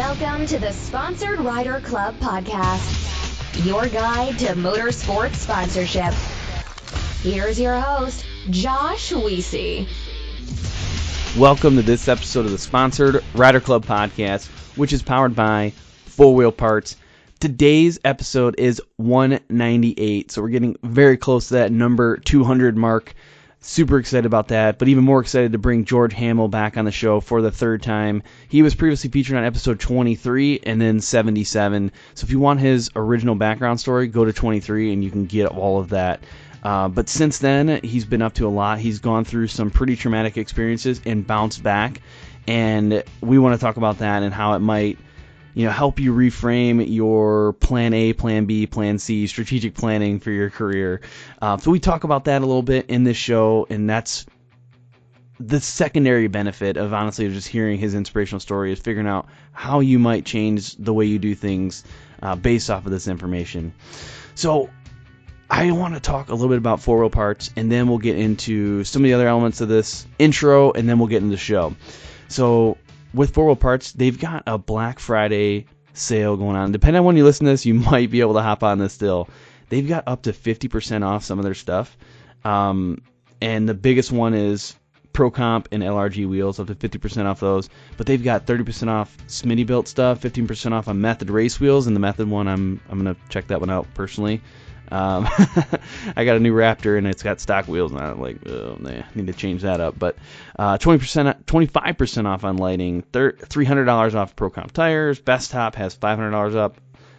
Welcome to the Sponsored Rider Club podcast, your guide to motorsports sponsorship. Here's your host, Josh Weesey. Welcome to this episode of the Sponsored Rider Club podcast, which is powered by 4Wheel Parts. Today's episode is 198, so we're getting very close to that number 200 mark. Super excited about that, but even more excited to bring George Hammel back on the show for the third time. He was previously featured on episode 23 and then 77. So if you want his original background story, go to 23 and you can get all of that. But since then, he's been up to a lot. He's gone through some pretty traumatic experiences and bounced back. And we want to talk about that and how it might, help you reframe your plan A, plan B, plan C, strategic planning for your career. So we talk about that a little bit in this show, and that's the secondary benefit of honestly just hearing his inspirational story, is figuring out how you might change the way you do things based off of this information. So I want to talk a little bit about 4Wheel Parts, and then we'll get into some of the other elements of this intro, and then we'll get into the show. So with 4Wheel Parts, they've got a Black Friday sale going on. Depending on when you listen to this, you might be able to hop on this still. They've got up to 50% off some of their stuff. And the biggest one is Pro Comp and LRG wheels, up to 50% off those. But they've got 30% off Smitty-built stuff, 15% off on Method race wheels. And the Method one, I'm going to check that one out personally. I got a new Raptor and it's got stock wheels and I'm like, oh, I need to change that up. But 25% off on lighting, $300 off Pro Comp tires. Best Top has $500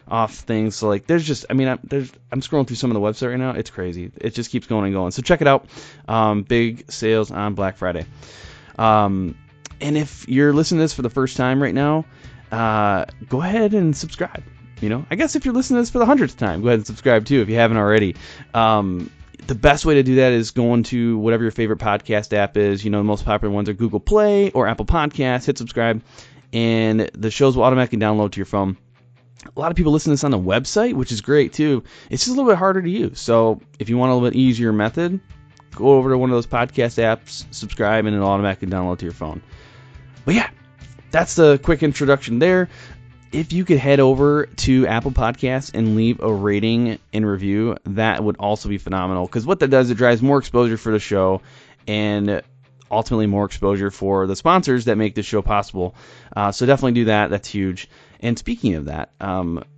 off things. So like, there's just, I'm scrolling through some of the website right now. It's crazy. It just keeps going and going. So check it out. Big sales on Black Friday. And if you're listening to this for the first time right now, go ahead and subscribe. I guess if you're listening to this for the 100th time, go ahead and subscribe too if you haven't already. The best way to do that is going to whatever your favorite podcast app is. The most popular ones are Google Play or Apple Podcasts. Hit subscribe, and the shows will automatically download to your phone. A lot of people listen to this on the website, which is great too. It's just a little bit harder to use. So if you want a little bit easier method, go over to one of those podcast apps, subscribe, and it'll automatically download to your phone. But yeah, that's the quick introduction there. If you could head over to Apple Podcasts and leave a rating and review, that would also be phenomenal. Because what that does, it drives more exposure for the show and ultimately more exposure for the sponsors that make this show possible. So definitely do that. That's huge. And speaking of that,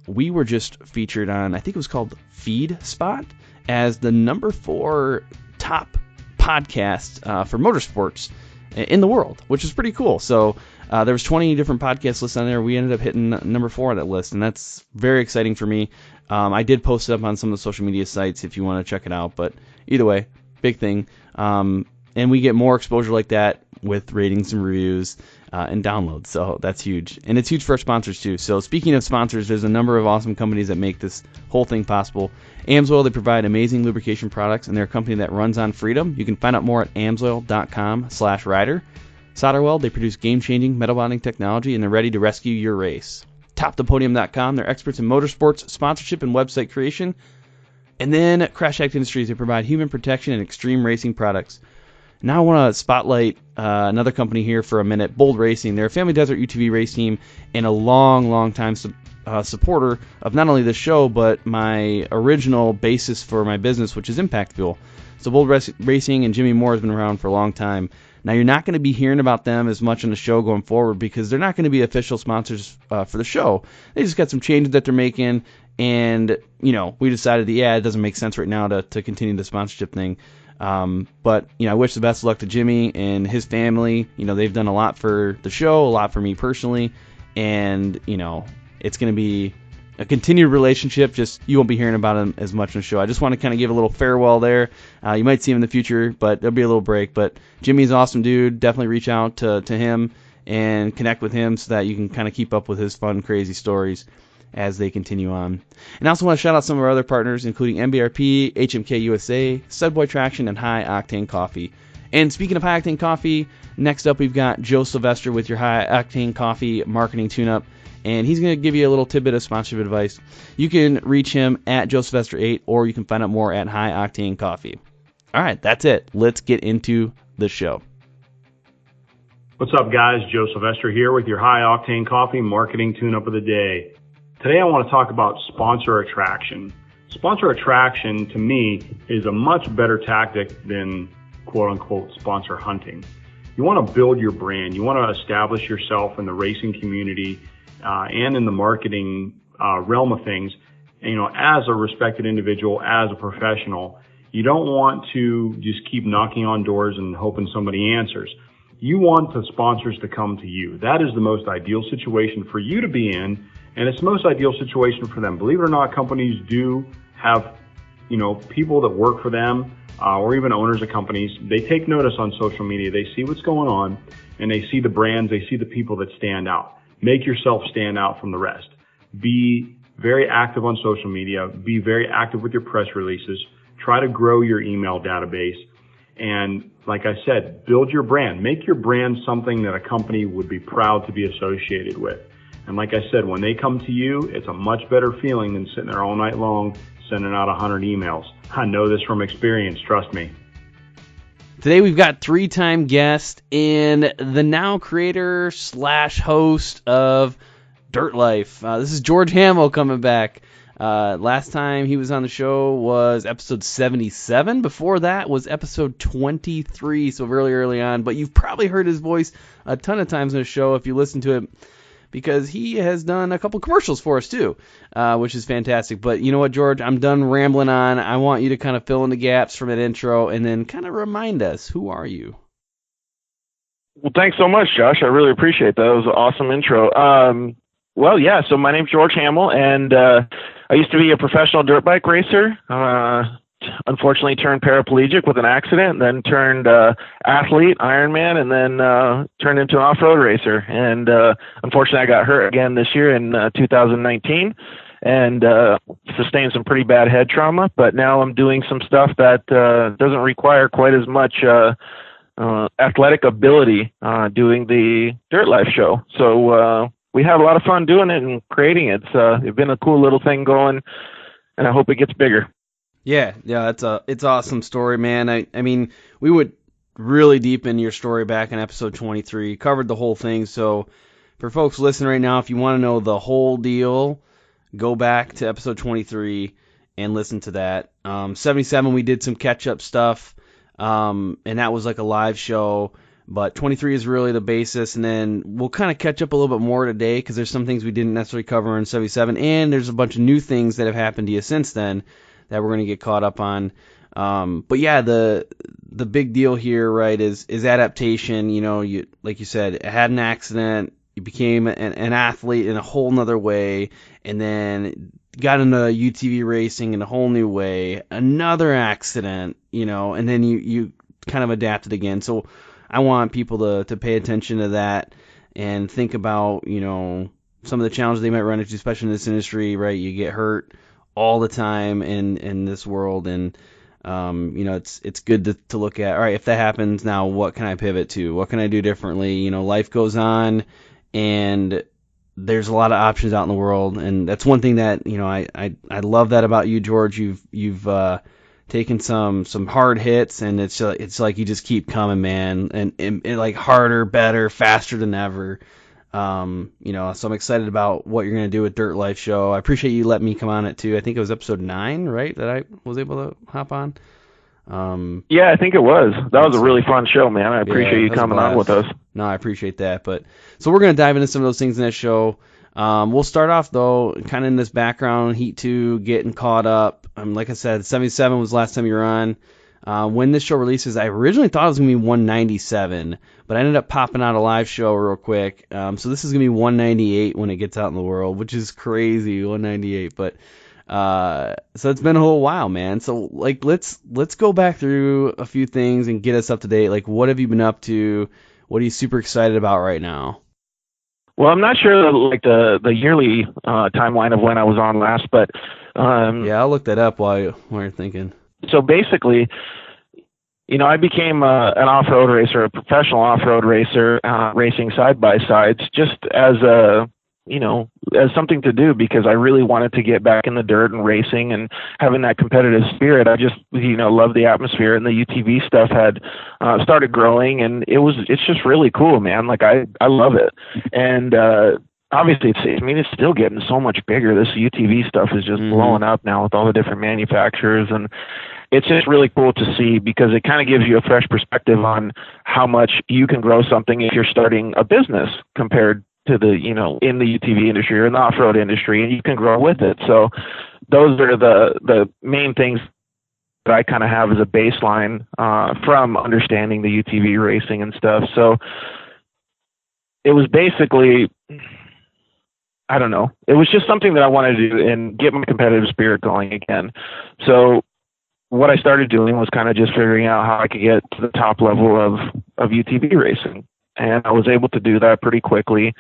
we were just featured on, I think it was called Feed Spot, as the number 4 top podcast for motorsports in the world, which is pretty cool. So there was 20 different podcast lists on there. We ended up hitting number 4 on that list, and that's very exciting for me. I did post it up on some of the social media sites if you want to check it out, but either way, big thing. And we get more exposure like that with ratings and reviews and downloads, so that's huge. And it's huge for our sponsors too. So speaking of sponsors, there's a number of awesome companies that make this whole thing possible. AMSOIL, they provide amazing lubrication products, and they're a company that runs on freedom. You can find out more at amsoil.com/rider. SolderWeld, they produce game-changing metal bonding technology, and they're ready to rescue your race. TopThePodium.com, they're experts in motorsports, sponsorship, and website creation. And then Crash Act Industries, they provide human protection and extreme racing products. Now I want to spotlight another company here for a minute, Bold Racing. They're a family desert UTV race team and a long time supporter of not only this show, but my original basis for my business, which is Impact Fuel. So Bold Racing and Jimmy Moore has been around for a long time. Now, you're not going to be hearing about them as much on the show going forward because they're not going to be official sponsors for the show. They just got some changes that they're making, and, we decided that, it doesn't make sense right now to continue the sponsorship thing. But, I wish the best of luck to Jimmy and his family. They've done a lot for the show, a lot for me personally, and, it's going to be a continued relationship, just you won't be hearing about him as much on the show. I just want to kind of give a little farewell there. You might see him in the future, but there'll be a little break. But Jimmy's an awesome dude. Definitely reach out to him and connect with him so that you can kind of keep up with his fun, crazy stories as they continue on. And I also want to shout out some of our other partners, including MBRP, HMK USA, Sudboy Traction, and High Octane Coffee. And speaking of High Octane Coffee, next up we've got Joe Sylvester with your High Octane Coffee marketing tune-up. And he's going to give you a little tidbit of sponsorship advice. You can reach him at JoeSylvester8, or you can find out more at High Octane Coffee. All right, that's it. Let's get into the show. What's up, guys? Joe Sylvester here with your high-octane coffee marketing tune-up of the day. Today I want to talk about sponsor attraction. Sponsor attraction, to me, is a much better tactic than quote-unquote sponsor hunting. You want to build your brand. You want to establish yourself in the racing community and in the marketing realm of things. And, as a respected individual, as a professional, you don't want to just keep knocking on doors and hoping somebody answers. You want the sponsors to come to you. That is the most ideal situation for you to be in, and it's the most ideal situation for them. Believe it or not, companies do have, people that work for them or even owners of companies. They take notice on social media. They see what's going on, and they see the brands. They see the people that stand out. Make yourself stand out from the rest. Be very active on social media. Be very active with your press releases. Try to grow your email database. And like I said, build your brand. Make your brand something that a company would be proud to be associated with. And like I said, when they come to you, it's a much better feeling than sitting there all night long sending out 100 emails. I know this from experience, trust me. Today we've got three-time guest and the now creator / host of Dirt Life. This is George Hammel coming back. Last time he was on the show was episode 77. Before that was episode 23, so early on. But you've probably heard his voice a ton of times on the show if you listen to it, because he has done a couple commercials for us too, which is fantastic. But you know what, George? I'm done rambling on. I want you to kind of fill in the gaps from that intro and then kind of remind us, who are you? Well, thanks so much, Josh. I really appreciate that. That was an awesome intro. So my name's George Hammel, and I used to be a professional dirt bike racer. Unfortunately turned paraplegic with an accident, then turned athlete, Ironman, and then turned into an off-road racer. And unfortunately I got hurt again this year in 2019 and sustained some pretty bad head trauma. But now I'm doing some stuff that doesn't require quite as much athletic ability doing the Dirt Life show. So we have a lot of fun doing it and creating it. It's been a cool little thing going, and I hope it gets bigger. Yeah, it's an awesome story, man. I mean, we went really deep into your story back in episode 23, covered the whole thing. So for folks listening right now, if you want to know the whole deal, go back to episode 23 and listen to that. 77, we did some catch-up stuff, and that was like a live show. But 23 is really the basis, and then we'll kind of catch up a little bit more today because there's some things we didn't necessarily cover in 77, and there's a bunch of new things that have happened to you since then that we're going to get caught up on. But yeah, the big deal here, right, is adaptation. You like you said, had an accident, you became an athlete in a whole nother way, and then got into UTV racing in a whole new way, another accident, and then you kind of adapted again. So I want people to pay attention to that and think about, some of the challenges they might run into, especially in this industry, right? You get hurt all the time in this world, and it's good to look at, all right, if that happens now, what can I pivot to? What can I do differently? Life goes on, and there's a lot of options out in the world, and that's one thing that, I love that about you, George. You've taken some hard hits, and it's like you just keep coming, man, and like harder, better, faster than ever. So I'm excited about what you're going to do with Dirt Life show. I appreciate you letting me come on it too. I think it was episode 9, right, that I was able to hop on. Yeah, I think it was. That was a really fun show, man. I appreciate you coming on with us. No, I appreciate that. But so we're going to dive into some of those things in this show. We'll start off, though, kind of in this background, Heat 2, getting caught up. Like I said, 77 was the last time you were on. When this show releases, I originally thought it was going to be 197, but I ended up popping out a live show real quick. So this is going to be 198 when it gets out in the world, which is crazy, 198. But so it's been a whole while, man. So like let's go back through a few things and get us up to date. Like, what have you been up to? What are you super excited about right now? Well, I'm not sure the yearly timeline of when I was on last, but yeah, I'll look that up while you're thinking. So basically, I became an off-road racer, a professional off-road racer, racing side-by-sides, just as a, as something to do because I really wanted to get back in the dirt and racing and having that competitive spirit. I just, love the atmosphere, and the UTV stuff had started growing, and it's just really cool, man. Like I love it. And, obviously it's still getting so much bigger. This UTV stuff is just blowing up now with all the different manufacturers, and it's just really cool to see because it kind of gives you a fresh perspective on how much you can grow something if you're starting a business compared to the, in the UTV industry or in the off-road industry, and you can grow with it. So those are the main things that I kind of have as a baseline from understanding the UTV racing and stuff. So it was basically, I don't know, it was just something that I wanted to do and get my competitive spirit going again. So what I started doing was kind of just figuring out how I could get to the top level of UTV racing. And I was able to do that pretty quickly.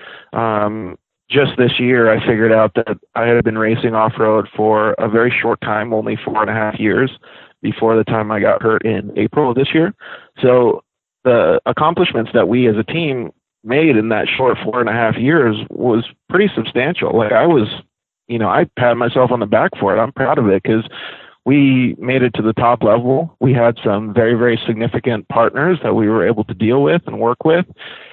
Just this year, I figured out that I had been racing off-road for a very short time, only 4.5 years before the time I got hurt in April of this year. So the accomplishments that we as a team made in that short 4.5 years was pretty substantial. Like I pat myself on the back for it. I'm proud of it because we made it to the top level. We had some very, very significant partners that we were able to deal with and work with.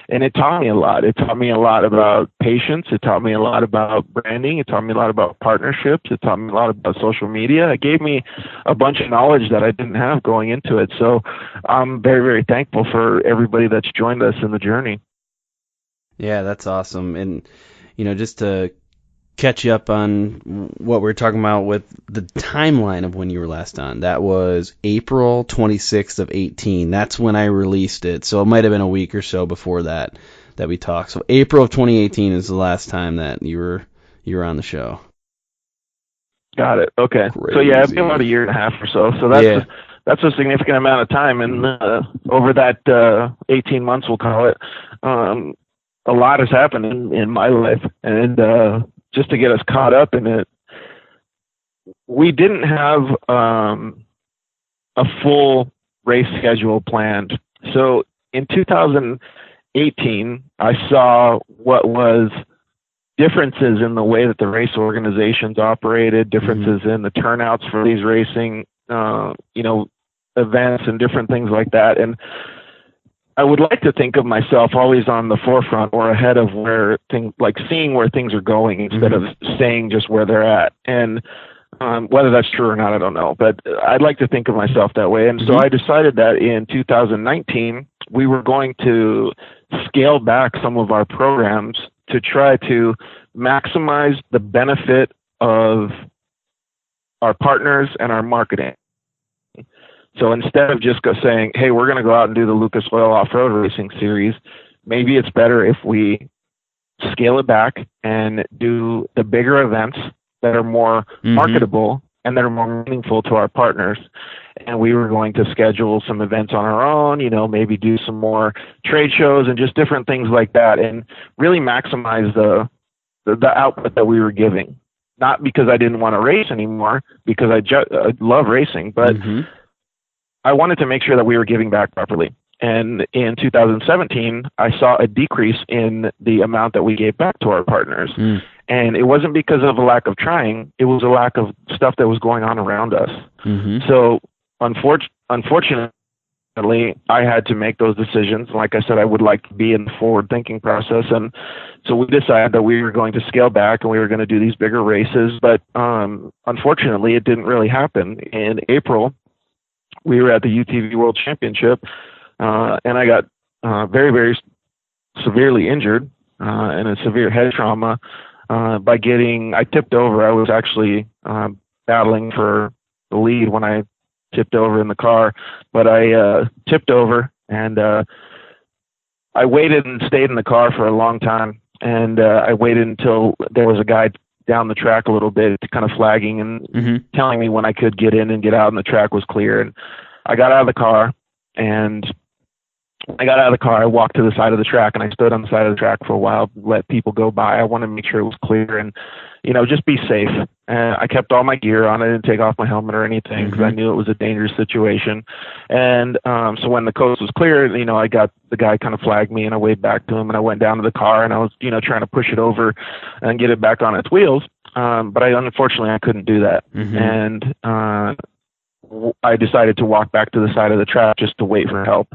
And it taught me a lot. It taught me a lot about patience. It taught me a lot about branding. It taught me a lot about partnerships. It taught me a lot about social media. It gave me a bunch of knowledge that I didn't have going into it. So I'm very, very thankful for everybody that's joined us in the journey. Yeah, that's awesome. And, just to catch you up on what we're talking about with the timeline of when you were last on. That was April 26th of 18. That's when I released it. So it might have been a week or so before that we talked. So April of 2018 is the last time that you were on the show. Got it. Okay. Crazy. So yeah, it's been about 1.5 years or so. So that's a significant amount of time. And over that 18 months, we'll call it, a lot has happened in my life. And just to get us caught up in it, we didn't have a full race schedule planned. So in 2018, I saw what was differences in the way that the race organizations operated, differences in the turnouts for these racing, events and different things like that. And I would like to think of myself always on the forefront or ahead of where things, like seeing where things are going instead of staying just where they're at. And whether that's true or not, I don't know, but I'd like to think of myself that way. And so I decided that in 2019, we were going to scale back some of our programs to try to maximize the benefit of our partners and our marketing. So instead of just saying, hey, we're going to go out and do the Lucas Oil Off-Road Racing Series, maybe it's better if we scale it back and do the bigger events that are more marketable and that are more meaningful to our partners. And we were going to schedule some events on our own, maybe do some more trade shows and just different things like that, and really maximize the output that we were giving. Not because I didn't want to race anymore, because I love racing, but I wanted to make sure that we were giving back properly. And in 2017, I saw a decrease in the amount that we gave back to our partners. And it wasn't because of a lack of trying. It was a lack of stuff that was going on around us. So unfortunately, I had to make those decisions. Like I said, I would like to be in the forward-thinking process. And so we decided that we were going to scale back and we were going to do these bigger races. But unfortunately, it didn't really happen. In April, we were at the UTV World Championship, and I got very, very severely injured and a severe head trauma I tipped over. I was actually battling for the lead when I tipped over in the car, but I tipped over, and I waited and stayed in the car for a long time, and I waited until there was a guy down the track a little bit, kind of flagging and telling me when I could get in and get out, and the track was clear. And I got out of the car, I walked to the side of the track, and I stood on the side of the track for a while, let people go by. I wanted to make sure it was clear and, just be safe. And I kept all my gear on. I didn't take off my helmet or anything because I knew it was a dangerous situation. And so when the coast was clear, I got the guy kind of flagged me, and I waved back to him, and I went down to the car, and I was, trying to push it over and get it back on its wheels. But unfortunately, I couldn't do that. And I decided to walk back to the side of the track just to wait for help.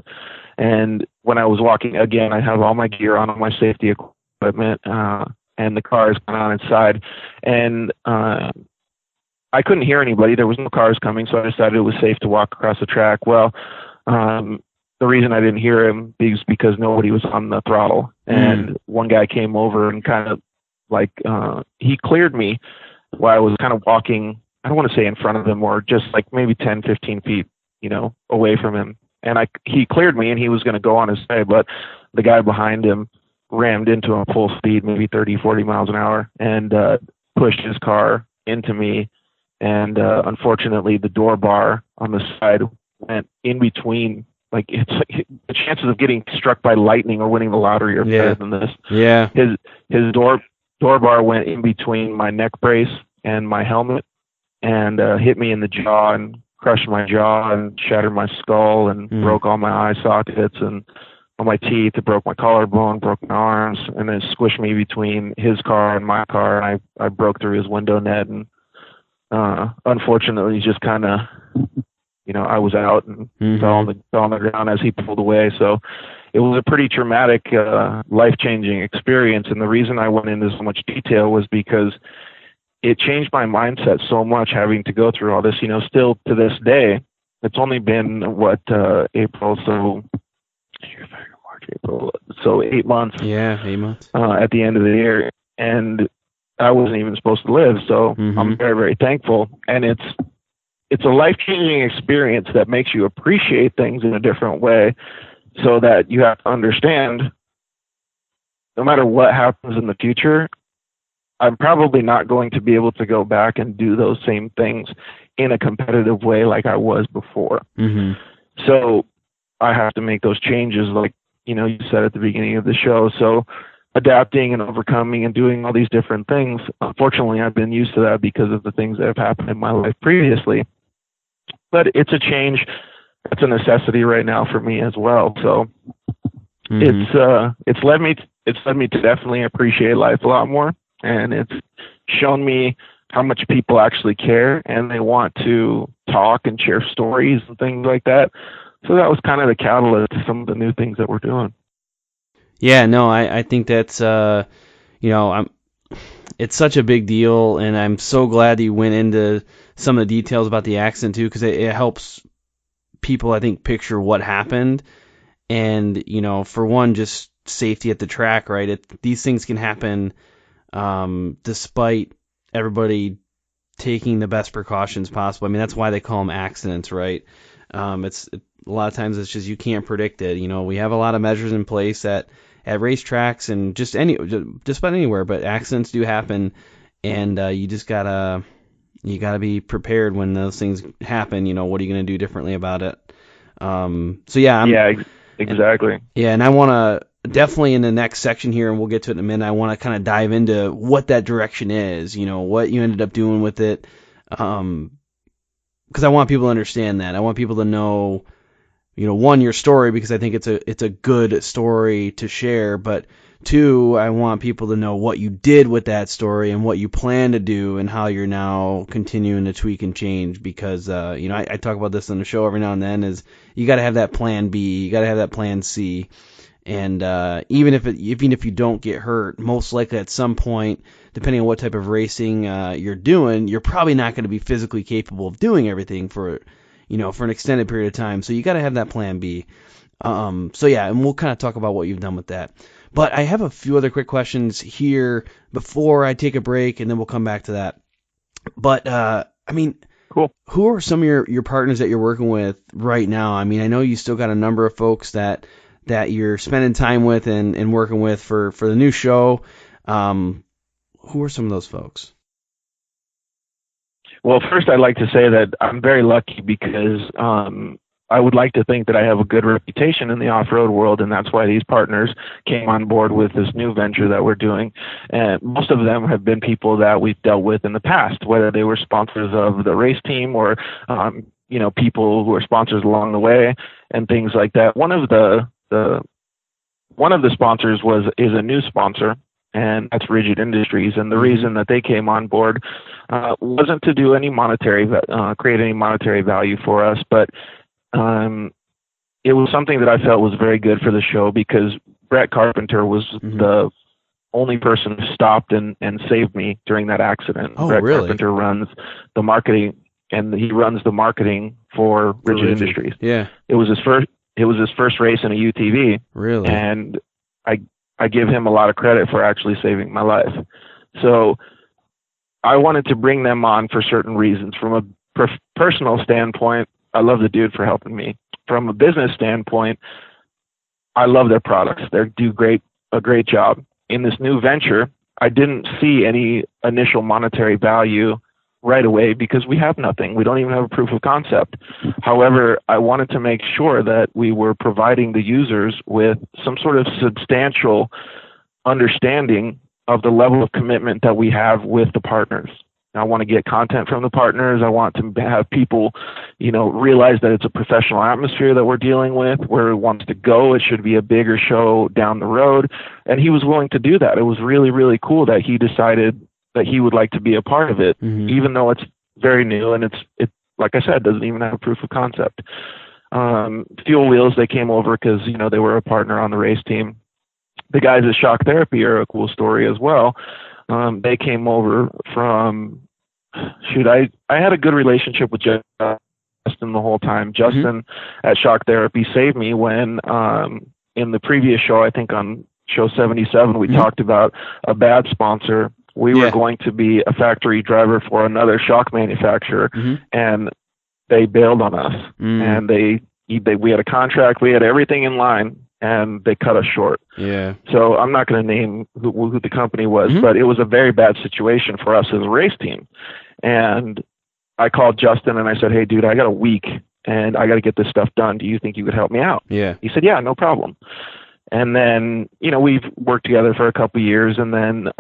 And when I was walking, again, I have all my gear on, all my safety equipment, and the car is kind of on its side. And I couldn't hear anybody. There was no cars coming, so I decided it was safe to walk across the track. Well, the reason I didn't hear him is because nobody was on the throttle. And one guy came over and kind of he cleared me while I was kind of walking, I don't want to say in front of him, or just like maybe 10, 15 feet, away from him. And he cleared me, and he was going to go on his side, but the guy behind him rammed into him full speed, maybe 30, 40 miles an hour, and pushed his car into me. And unfortunately, the door bar on the side went in between. It's like the chances of getting struck by lightning or winning the lottery are better than this. Yeah. His door bar went in between my neck brace and my helmet, and hit me in the jaw and crushed my jaw and shattered my skull and broke all my eye sockets and all my teeth. It broke my collarbone, broke my arms, and then squished me between his car and my car. And I broke through his window net, and unfortunately, just kind of, I was out and fell on the ground as he pulled away. So it was a pretty traumatic, life-changing experience. And the reason I went into so much detail was because it changed my mindset so much, having to go through all this. Still to this day, it's only been April, so March, April, so 8 months. Yeah, 8 months. At the end of the year, and I wasn't even supposed to live. So I'm very, very thankful. And it's a life-changing experience that makes you appreciate things in a different way, so that you have to understand, no matter what happens in the future, I'm probably not going to be able to go back and do those same things in a competitive way like I was before. So I have to make those changes, like, you said at the beginning of the show. So adapting and overcoming and doing all these different things. Unfortunately, I've been used to that because of the things that have happened in my life previously. But it's a change. It's a necessity right now for me as well. So it's led me to definitely appreciate life a lot more. And it's shown me how much people actually care, and they want to talk and share stories and things like that. So that was kind of the catalyst to some of the new things that we're doing. Yeah, no, I think that's, it's such a big deal, and I'm so glad that you went into some of the details about the accident too, because it helps people, I think, picture what happened. And, for one, just safety at the track, right? These things can happen despite everybody taking the best precautions possible. I mean, that's why they call them accidents, right? It's a lot of times it's just you can't predict it. We have a lot of measures in place at racetracks and just about anywhere, but accidents do happen, and you just gotta be prepared when those things happen. What are you gonna do differently about it? Exactly. And I want to definitely in the next section here, and we'll get to it in a minute, I want to kind of dive into what that direction is, what you ended up doing with it. Because I want people to understand that. I want people to know, one, your story, because I think it's a good story to share, but two, I want people to know what you did with that story and what you plan to do and how you're now continuing to tweak and change, because, I talk about this on the show every now and then, is you got to have that plan B, you got to have that plan C. And even if you don't get hurt, most likely at some point, depending on what type of racing you're doing, you're probably not going to be physically capable of doing everything for an extended period of time. So you got to have that plan B. And we'll kind of talk about what you've done with that. But I have a few other quick questions here before I take a break, and then we'll come back to that. But cool. Who are some of your partners that you're working with right now? I mean, I know you still got a number of folks that you're spending time with and working with for the new show. Who are some of those folks? Well, first I'd like to say that I'm very lucky because I would like to think that I have a good reputation in the off-road world, and that's why these partners came on board with this new venture that we're doing. And most of them have been people that we've dealt with in the past, whether they were sponsors of the race team or, people who were sponsors along the way and things like that. One of the sponsors is a new sponsor, and that's Rigid Industries. And the reason that they came on board wasn't to do any create any monetary value for us, but it was something that I felt was very good for the show, because Brett Carpenter was the only person who stopped and saved me during that accident. Oh, Brett really? Carpenter runs the marketing, and he runs the marketing for Rigid Industries. Yeah. It was his first race in a UTV. Really? And I give him a lot of credit for actually saving my life. So I wanted to bring them on for certain reasons. From a personal standpoint, I love the dude for helping me. From a business standpoint, I love their products. They do a great job. In this new venture, I didn't see any initial monetary value right away because we have nothing. We don't even have a proof of concept. However, I wanted to make sure that we were providing the users with some sort of substantial understanding of the level of commitment that we have with the partners. I want to get content from the partners. I want to have people, realize that it's a professional atmosphere that we're dealing with, where it wants to go. It should be a bigger show down the road. And he was willing to do that. It was really, really cool that he decided that he would like to be a part of it, even though it's very new and it, like I said, doesn't even have a proof of concept. Fuel Wheels, they came over because, they were a partner on the race team. The guys at Shock Therapy are a cool story as well. They came over from, I had a good relationship with Justin the whole time. Justin at Shock Therapy saved me when, in the previous show, I think on show 77, we talked about a bad sponsor. We were going to be a factory driver for another shock manufacturer, and they bailed on us. And we had a contract, we had everything in line, and they cut us short. Yeah. So I'm not going to name who the company was, but it was a very bad situation for us as a race team. And I called Justin and I said, "Hey, dude, I got a week and I got to get this stuff done. Do you think you could help me out?" Yeah. He said, "Yeah, no problem." And then, we've worked together for a couple of years, and then,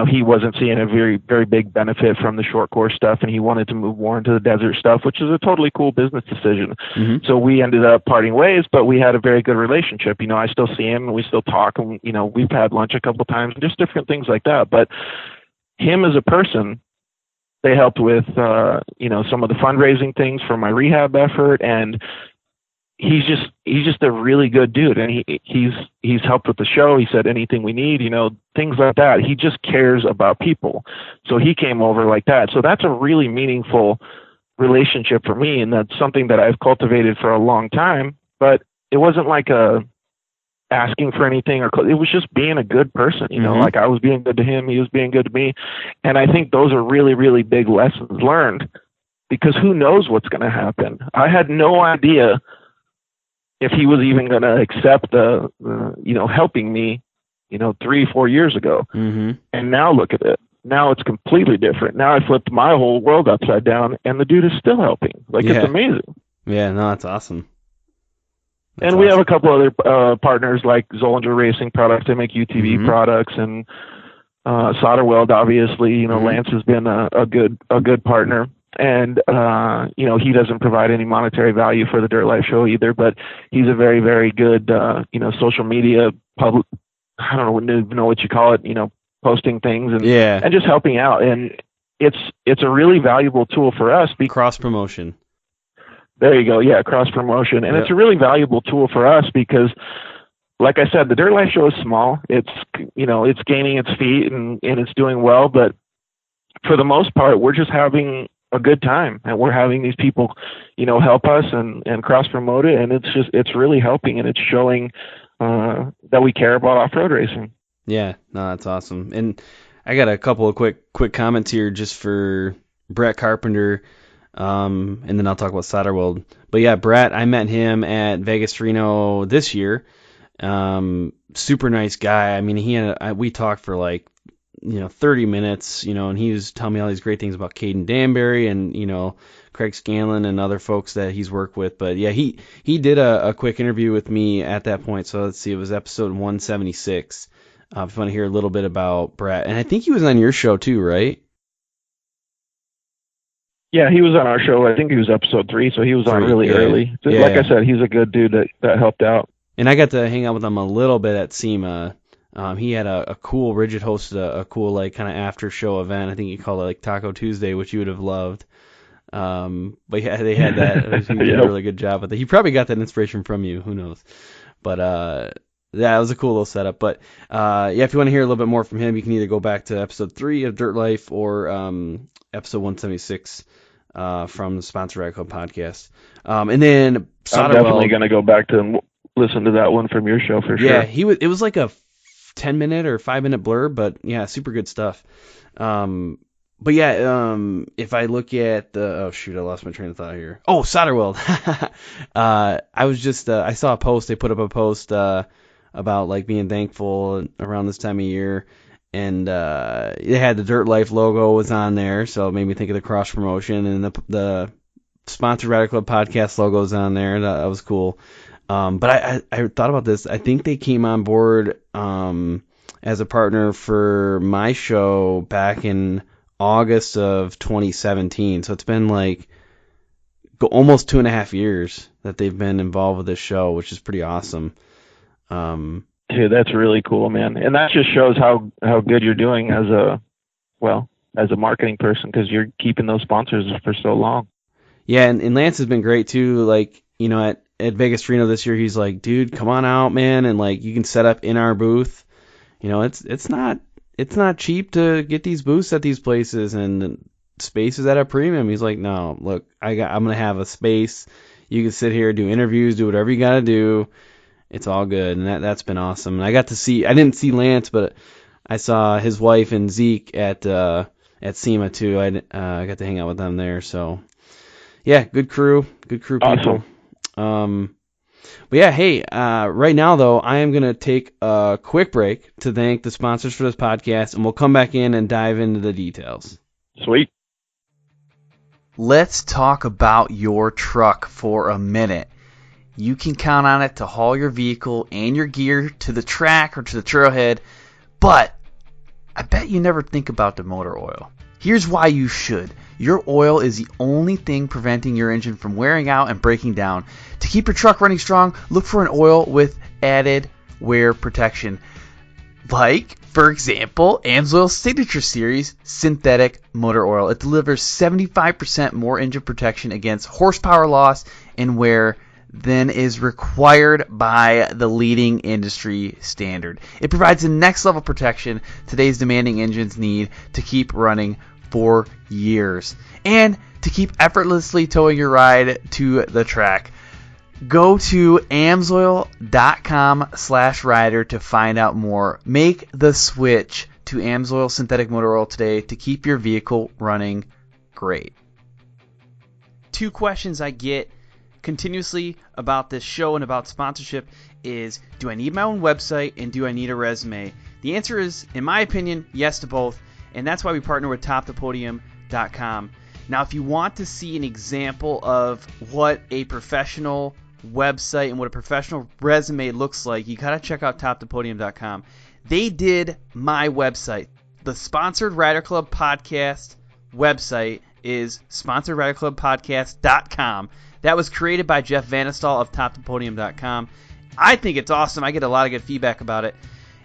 he wasn't seeing a very, very big benefit from the short course stuff, and he wanted to move more into the desert stuff, which is a totally cool business decision. So we ended up parting ways, but we had a very good relationship. I still see him and we still talk, and, we've had lunch a couple of times, just different things like that. But him as a person, they helped with, some of the fundraising things for my rehab effort, and he's just a really good dude, and he's helped with the show. He said anything we need, things like that. He just cares about people. So he came over like that. So that's a really meaningful relationship for me, and that's something that I've cultivated for a long time. But it wasn't like asking for anything, or it was just being a good person. Like I was being good to him, he was being good to me, and I think those are really, really big lessons learned, because who knows what's going to happen. I had no idea if he was even going to accept helping me, 3-4 years ago. And now look at it. Now it's completely different. Now I flipped my whole world upside down, and the dude is still helping. It's amazing. Yeah, no, that's awesome. And we have a couple other partners like Zollinger Racing Products. They make UTV products, and SolderWeld, obviously. Lance has been a good partner. And, he doesn't provide any monetary value for the Dirt Life show either, but he's a very, very good, social media public, I don't know what you call it, posting things and just helping out. And it's a really valuable tool for us. Cross promotion. There you go. Yeah. Cross promotion. And it's a really valuable tool for us because, like I said, the Dirt Life show is small. It's, it's gaining its feet and it's doing well, but for the most part, we're just having a good time, and we're having these people, help us and cross promote it. And it's really helping, and it's showing, that we care about off-road racing. Yeah, no, that's awesome. And I got a couple of quick comments here just for Brett Carpenter. And then I'll talk about SolderWeld. But yeah, Brett, I met him at Vegas Reno this year. Super nice guy. I mean, we talked for 30 minutes, and he was telling me all these great things about Caden Danbury and, Craig Scanlon and other folks that he's worked with. But yeah, he did a quick interview with me at that point. So let's see, it was episode 176. If you want to hear a little bit about Brett, and I think he was on your show too, right? Yeah, he was on our show. I think he was episode 3, so he was on really early. Yeah. Like I said, he's a good dude that helped out. And I got to hang out with him a little bit at SEMA. He had a cool, Rigid hosted a cool like kind of after show event. I think he called it like Taco Tuesday, which you would have loved. But yeah, they had that. He did a really good job with it. He probably got that inspiration from you. Who knows? But yeah, it was a cool little setup. But yeah, if you want to hear a little bit more from him, you can either go back to episode 3 of Dirt Life or episode 176 from the Sponsored Rider Club podcast. And then SolderWeld, I'm definitely going to go back to listen to that one from your show for sure. Yeah, it was like a 10-minute or 5-minute blurb, but yeah, super good stuff. But yeah, if I look at I lost my train of thought here. Oh, SolderWeld. I was just, I saw a post, they put up a post about like being thankful around this time of year. And they had the Dirt Life logo was on there, so it made me think of the cross promotion. And the Sponsored Rider Club podcast logo is on there. That was cool. But I thought about this. I think they came on board as a partner for my show back in August of 2017. So it's been like almost 2.5 years that they've been involved with this show, which is pretty awesome. Dude, that's really cool, man. And that just shows how good you're doing as a marketing person, because you're keeping those sponsors for so long. Yeah, and Lance has been great too. Like, at Vegas Reno this year, he's like, dude, come on out, man, and like you can set up in our booth. It's not cheap to get these booths at these places, and space is at a premium. He's like, no, look, I'm gonna have a space. You can sit here, do interviews, do whatever you gotta do. It's all good, and that's been awesome. And I didn't see Lance, but I saw his wife and Zeke at SEMA too. I got to hang out with them there. So yeah, good crew people. Awesome. But yeah, hey, right now though, I am gonna take a quick break to thank the sponsors for this podcast, and we'll come back in and dive into the details. Sweet. Let's talk about your truck for a minute. You can count on it to haul your vehicle and your gear to the track or to the trailhead, but I bet you never think about the motor oil. Here's why you should. Your oil is the only thing preventing your engine from wearing out and breaking down. To keep your truck running strong, look for an oil with added wear protection. Like, for example, AMSOIL Signature Series Synthetic Motor Oil. It delivers 75% more engine protection against horsepower loss and wear than is required by the leading industry standard. It provides the next level protection today's demanding engines need to keep running for years and to keep effortlessly towing your ride to the track. Go to AMSOIL.com/rider to find out more. Make the switch to AMSOIL Synthetic Motor Oil today to keep your vehicle running great. 2 questions I get continuously about this show and about sponsorship is, do I need my own website and do I need a resume? The answer is, in my opinion, yes to both, and that's why we partner with TopThePodium.com. Now, if you want to see an example of what a professional website and what a professional resume looks like, you gotta check out TopThePodium.com. They did my website. The Sponsored Rider Club podcast website is SponsoredRiderClubPodcast.com. That was created by Jeff Vanestall of TopThePodium.com. I think it's awesome. I get a lot of good feedback about it.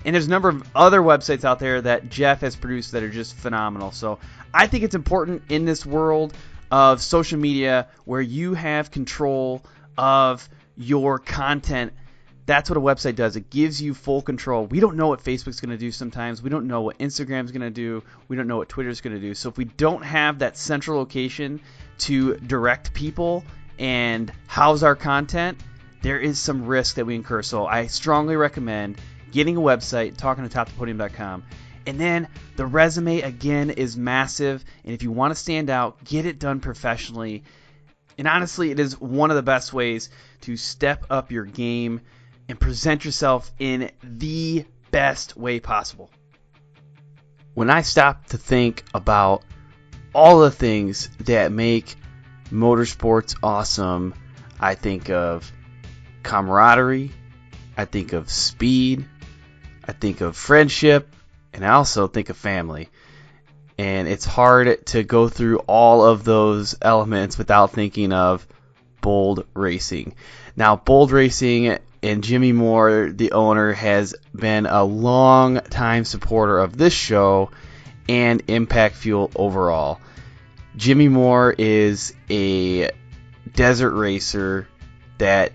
And there's a number of other websites out there that Jeff has produced that are just phenomenal. So I think it's important in this world of social media where you have control of your content. That's what a website does. It gives you full control. We don't know what Facebook's going to do sometimes. We don't know what Instagram's going to do. We don't know what Twitter's going to do. So if we don't have that central location to direct people and house our content, there is some risk that we incur. So I strongly recommend getting a website, talking to TopThePodium.com. And then the resume, again, is massive. And if you want to stand out, get it done professionally. And honestly, it is one of the best ways to step up your game and present yourself in the best way possible. when I stop to think about all the things that make motorsports awesome, I think of camaraderie, I think of speed, I think of friendship, and I also think of family. And it's hard to go through all of those elements without thinking of Bold Racing. Now, Bold Racing and Jimmy Moore, the owner, has been a long time supporter of this show and Impact Fuel overall. Jimmy Moore is a desert racer that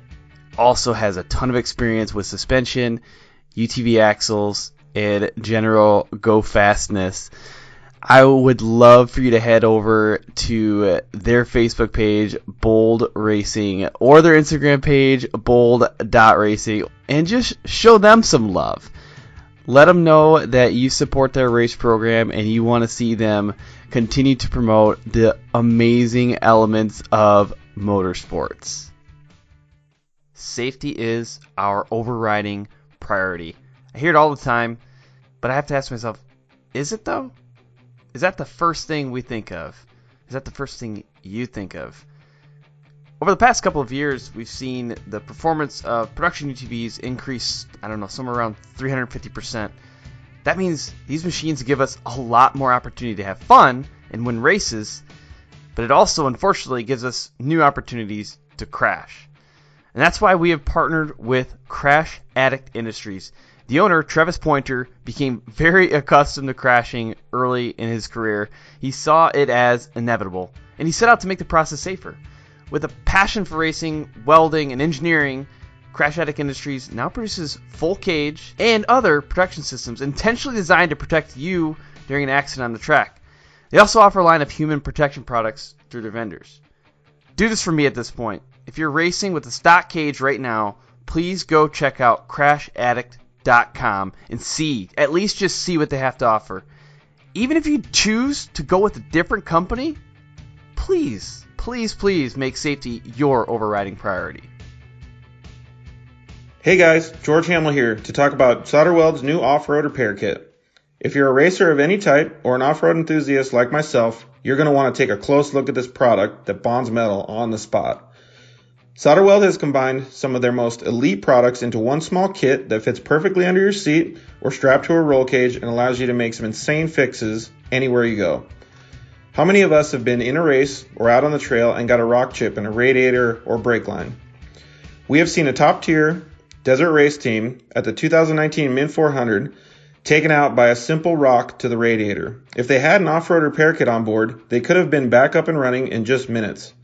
also has a ton of experience with suspension, UTV axles, and general go fastness. I would love for you to head over to their Facebook page, Bold Racing, or their Instagram page, bold.racing, and just show them some love. Let them know that you support their race program and you want to see them continue to promote the amazing elements of motorsports. Safety is our overriding priority. I hear it all the time, but I have to ask myself, is it though? Is that the first thing we think of? Is that the first thing you think of? Over the past couple of years, we've seen the performance of production UTVs increase, somewhere around 350%. That means these machines give us a lot more opportunity to have fun and win races, but it also, unfortunately, gives us new opportunities to crash. And that's why we have partnered with Crash Addict Industries. The owner, Travis Pointer, became very accustomed to crashing early in his career. He saw it as inevitable, and he set out to make the process safer. With a passion for racing, welding, and engineering, Crash Addict Industries now produces full cage and other protection systems intentionally designed to protect you during an accident on the track. They also offer a line of human protection products through their vendors. Do this for me at this point. If you're racing with a stock cage right now, please go check out CrashAddict.com and at least see what they have to offer. Even if you choose to go with a different company, please make safety your overriding priority. Hey guys, George Hammel here to talk about SolderWeld's new off-road repair kit. If you're a racer of any type or an off-road enthusiast like myself, you're going to want to take a close look at this product that bonds metal on the spot. SolderWeld has combined some of their most elite products into one small kit that fits perfectly under your seat or strapped to a roll cage and allows you to make some insane fixes anywhere you go. How many of us have been in a race or out on the trail and got a rock chip in a radiator or brake line? We have seen a top-tier desert race team at the 2019 Min 400 taken out by a simple rock to the radiator. If they had an off-road repair kit on board, they could have been back up and running in just minutes.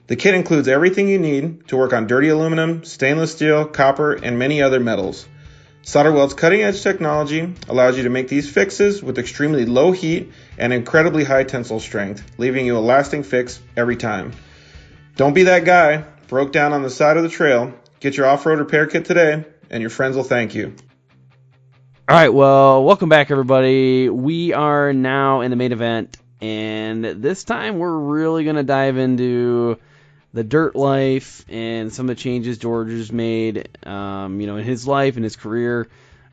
The kit includes everything you need to work on dirty aluminum, stainless steel, copper, and many other metals. SolderWeld's cutting-edge technology allows you to make these fixes with extremely low heat and incredibly high tensile strength, leaving you a lasting fix every time. Don't be that guy broke down on the side of the trail. Get your off-road repair kit today, and your friends will thank you. All right, well, welcome back, everybody. We are now in the main event, and this time we're really going to dive into the dirt life and some of the changes George has made, in his life and his career.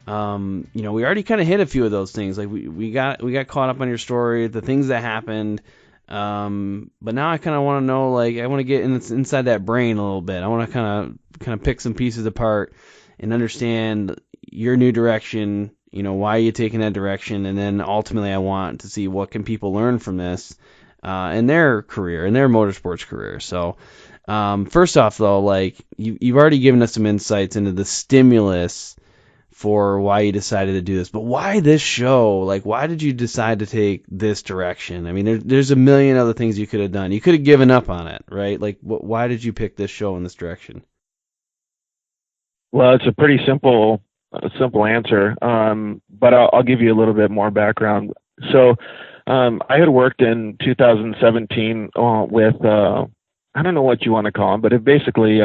We already kind of hit a few of those things. Like we got caught up on your story, the things that happened. But now I kind of want to know, I want to get inside that brain a little bit. I want to kind of pick some pieces apart and understand your new direction. Why are you taking that direction? And then ultimately I want to see what can people learn from this in their career, in their motorsports career. So first off, though, you've already given us some insights into the stimulus for why you decided to do this. But why this show? Why did you decide to take this direction? I mean, there's a million other things you could have done. You could have given up on it, right? Why did you pick this show in this direction? Well, it's a pretty simple answer, but I'll give you a little bit more background. So I had worked in 2017 with, I don't know what you want to call them, but it basically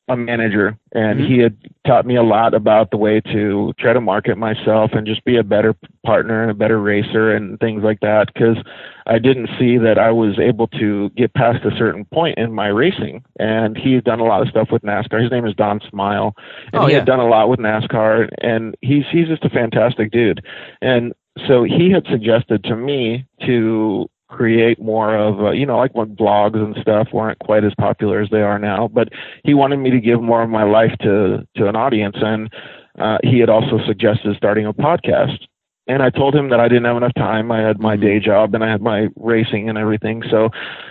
a manager, and he had taught me a lot about the way to try to market myself and just be a better partner and a better racer and things like that, because I didn't see that I was able to get past a certain point in my racing. And he had done a lot of stuff with NASCAR. His name is Don Smile, and he had done a lot with NASCAR, and he's just a fantastic dude. And so he had suggested to me to create more of, like when blogs and stuff weren't quite as popular as they are now, but he wanted me to give more of my life to an audience. And he had also suggested starting a podcast. And I told him that I didn't have enough time. I had my day job and I had my racing and everything. So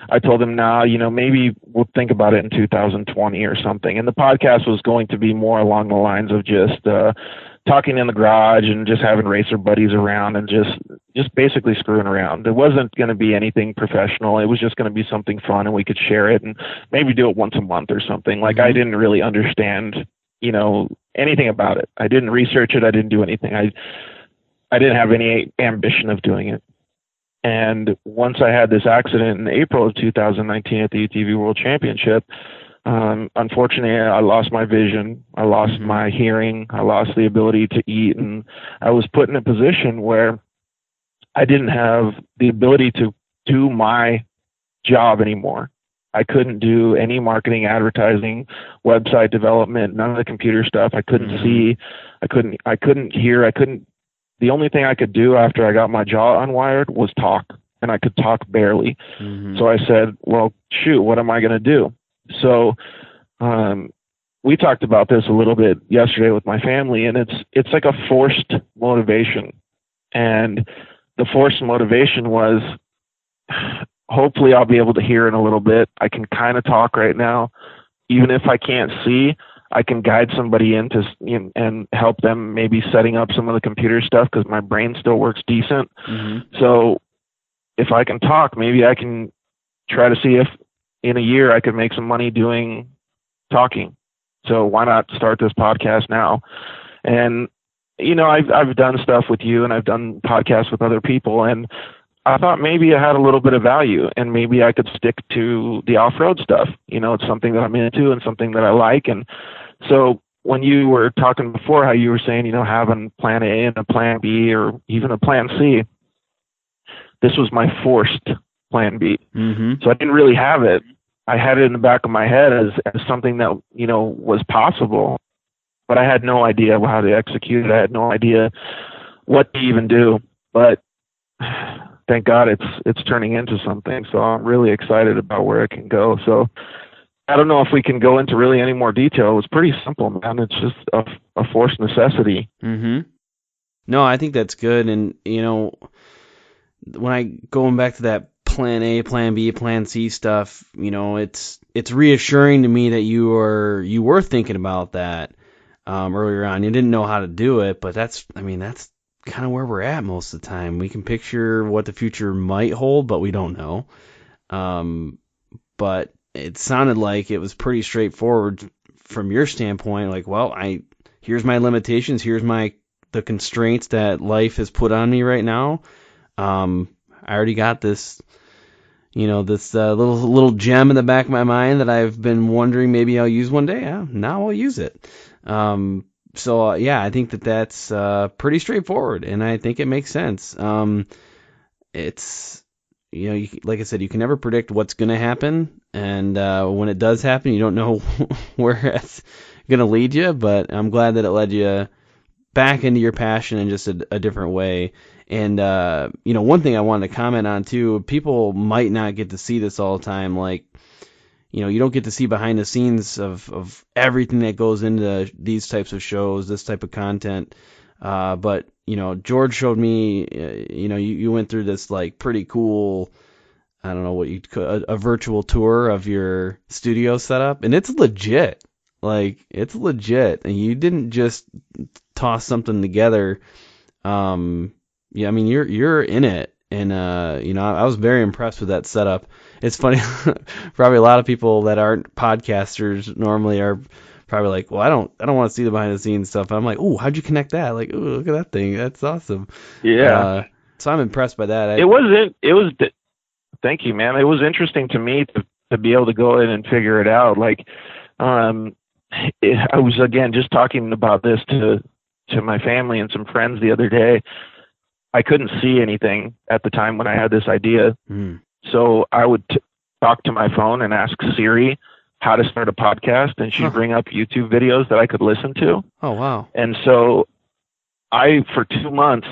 I told him, maybe we'll think about it in 2020 or something. And the podcast was going to be more along the lines of just talking in the garage and just having racer buddies around and just basically screwing around. It wasn't going to be anything professional. It was just going to be something fun, and we could share it and maybe do it once a month or something. Like, I didn't really understand, anything about it. I didn't research it. I didn't do anything. I didn't have any ambition of doing it. And once I had this accident in April of 2019 at the UTV World Championship, unfortunately, I lost my vision. I lost my hearing. I lost the ability to eat. And I was put in a position where I didn't have the ability to do my job anymore. I couldn't do any marketing, advertising, website development, none of the computer stuff. I couldn't see. I couldn't hear. The only thing I could do after I got my jaw unwired was talk, and I could talk barely. So I said, well, shoot, what am I going to do? So we talked about this a little bit yesterday with my family, and it's like a forced motivation. And the forced motivation was, hopefully I'll be able to hear in a little bit. I can kind of talk right now. Even if I can't see, I can guide somebody into and help them maybe setting up some of the computer stuff, because my brain still works decent. So if I can talk, maybe I can try to see if in a year I could make some money doing talking. So why not start this podcast now? And, I've done stuff with you, and I've done podcasts with other people, and I thought maybe it had a little bit of value, and maybe I could stick to the off-road stuff. It's something that I'm into and something that I like. And so when you were talking before, how you were saying, having plan A and a plan B or even a plan C, this was my forced plan B. So I didn't really have it. I had it in the back of my head as something that, was possible, but I had no idea how to execute it. I had no idea what to even do, but thank God it's turning into something. So I'm really excited about where it can go. So I don't know if we can go into really any more detail. It's pretty simple, man. It's just a forced necessity. No, I think that's good. And, when I going back to that plan A, plan B, plan C stuff, it's reassuring to me that you were thinking about that earlier on. You didn't know how to do it, but that's kind of where we're at most of the time. We can picture what the future might hold, but we don't know. But it sounded like it was pretty straightforward from your standpoint. Like, well, here's my limitations. Here's the constraints that life has put on me right now. I already got this, this little gem in the back of my mind that I've been wondering maybe I'll use one day. Yeah, now I'll use it. So I think that's pretty straightforward, and I think it makes sense. It's, like I said, you can never predict what's going to happen, and when it does happen, you don't know where it's going to lead you, but I'm glad that it led you back into your passion in just a different way. And, one thing I wanted to comment on, too, people might not get to see this all the time, like, you don't get to see behind the scenes of everything that goes into these types of shows, this type of content. But, George showed me, you went through this like pretty cool, I don't know what you'd call a virtual tour of your studio setup. And it's legit. Like, it's legit. And you didn't just toss something together. You're in it. And, I was very impressed with that setup. It's funny, probably a lot of people that aren't podcasters normally are probably like, well, I don't want to see the behind the scenes stuff. I'm like, oh, how'd you connect that? Like, oh, look at that thing. That's awesome. Yeah. So I'm impressed by that. Thank you, man. It was interesting to me to be able to go in and figure it out. Like, I was, again, just talking about this to my family and some friends the other day. I couldn't see anything at the time when I had this idea. So I would talk to my phone and ask Siri how to start a podcast, and she'd bring up YouTube videos that I could listen to. Oh, wow. And so I, for 2 months,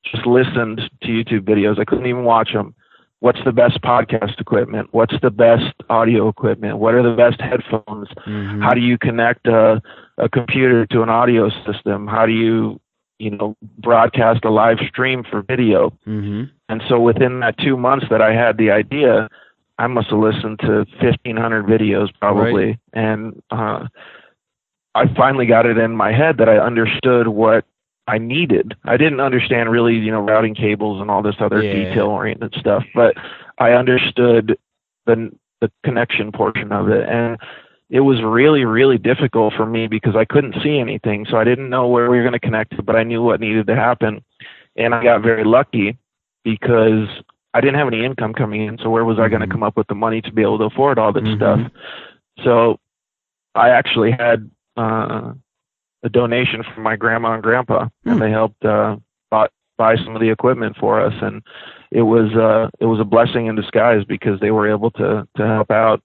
just listened to YouTube videos. I couldn't even watch them. What's the best podcast equipment? What's the best audio equipment? What are the best headphones? How do you connect a computer to an audio system? How do you broadcast a live stream for video? And so within that 2 months that I had the idea, I must have listened to 1,500 videos probably. Right. And I finally got it in my head that I understood what I needed. I didn't understand really, routing cables and all this other detail-oriented stuff, but I understood the connection portion of it. And it was really, really difficult for me because I couldn't see anything. So I didn't know where we were going to connect to, but I knew what needed to happen. And I got very lucky because I didn't have any income coming in. So where was I going to come up with the money to be able to afford all this stuff? So I actually had a donation from my grandma and grandpa, and they helped buy some of the equipment for us. And it was a blessing in disguise because they were able to help out.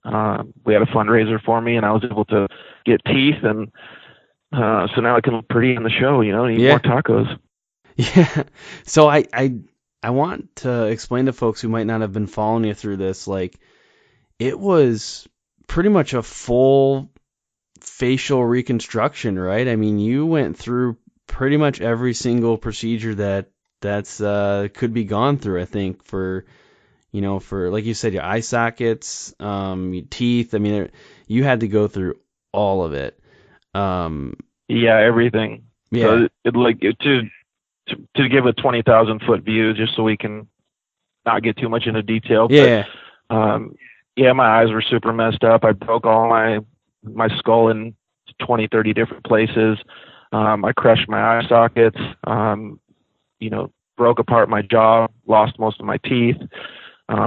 We had a fundraiser for me, and I was able to get teeth, and so now I can look pretty in the show, eat more tacos. Yeah. So I want to explain to folks who might not have been following you through this, like, it was pretty much a full facial reconstruction, right? I mean, you went through pretty much every single procedure that's could be gone through, I think, for like you said, your eye sockets, your teeth. I mean, you had to go through all of it. Yeah, everything. Yeah. So to give a 20,000 foot view, just so we can not get too much into detail. Yeah. But, my eyes were super messed up. I broke all my skull in 20, 30 different places. I crushed my eye sockets, broke apart my jaw, lost most of my teeth,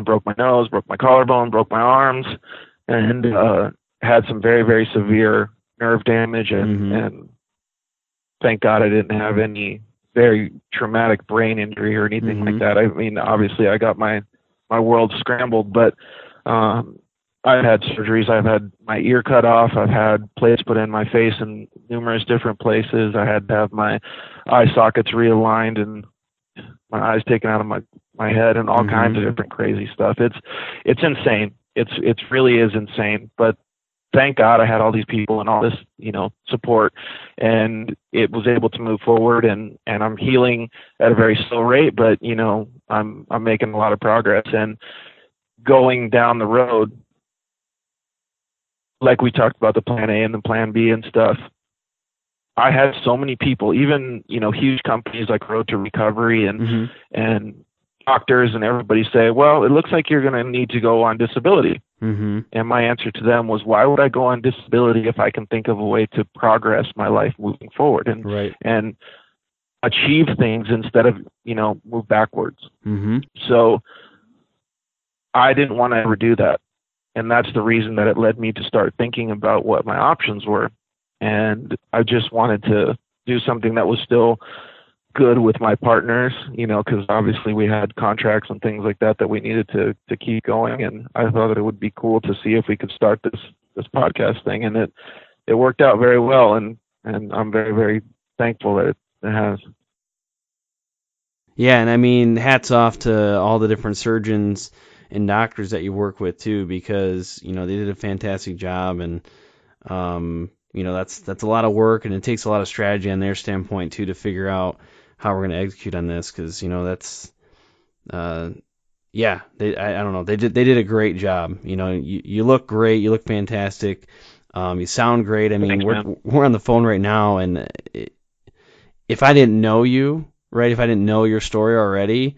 broke my nose, broke my collarbone, broke my arms, and had some very, very severe nerve damage. And thank God I didn't have any very traumatic brain injury or anything like that. I mean, obviously I got my world scrambled, but I've had surgeries. I've had my ear cut off. I've had plates put in my face in numerous different places. I had to have my eye sockets realigned and my eyes taken out of my head and all kinds of different crazy stuff. It's insane. It really is insane. But thank God I had all these people and all this, support, and it was able to move forward, and I'm healing at a very slow rate, but I'm making a lot of progress. And going down the road, like we talked about the plan A and the plan B and stuff, I had so many people, even, huge companies like Road to Recovery and doctors and everybody say, well, it looks like you're going to need to go on disability. And my answer to them was, why would I go on disability if I can think of a way to progress my life moving forward and achieve things instead of, move backwards. So I didn't want to ever do that. And that's the reason that it led me to start thinking about what my options were. And I just wanted to do something that was still good with my partners, because obviously we had contracts and things like that we needed to keep going. And I thought that it would be cool to see if we could start this podcast thing. And it worked out very well. And I'm very, very thankful that it has. Yeah. And I mean, hats off to all the different surgeons and doctors that you work with too, because, they did a fantastic job. And, that's a lot of work, and it takes a lot of strategy on their standpoint too, to figure out how we're going to execute on this. Cause that's, I don't know. They did a great job. You look great. You look fantastic. You sound great. I mean, we're on the phone right now, and if I didn't know you, right, if I didn't know your story already,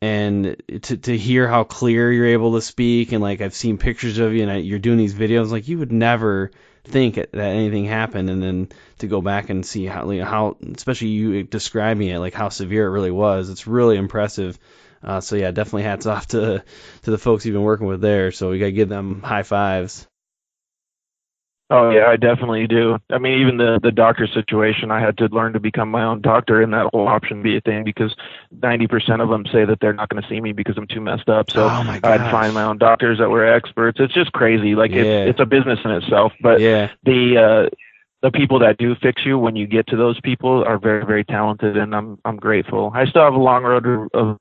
and to hear how clear you're able to speak, and like I've seen pictures of you, and you're doing these videos, like you would never think that anything happened, and then to go back and see how especially you describing it, like how severe it really was, it's really impressive. So yeah, definitely hats off to the folks you've been working with there. So we gotta give them high fives. Oh yeah, I definitely do. I mean, even the doctor situation, I had to learn to become my own doctor and that whole option be a thing, because 90% of them say that they're not going to see me because I'm too messed up. So Oh my I had to find my gosh. own doctors that were experts. It's just crazy. Like Yeah. it's a business in itself. But Yeah. the people that do fix you, when you get to those people, are very, very talented, and I'm grateful. I still have a long road of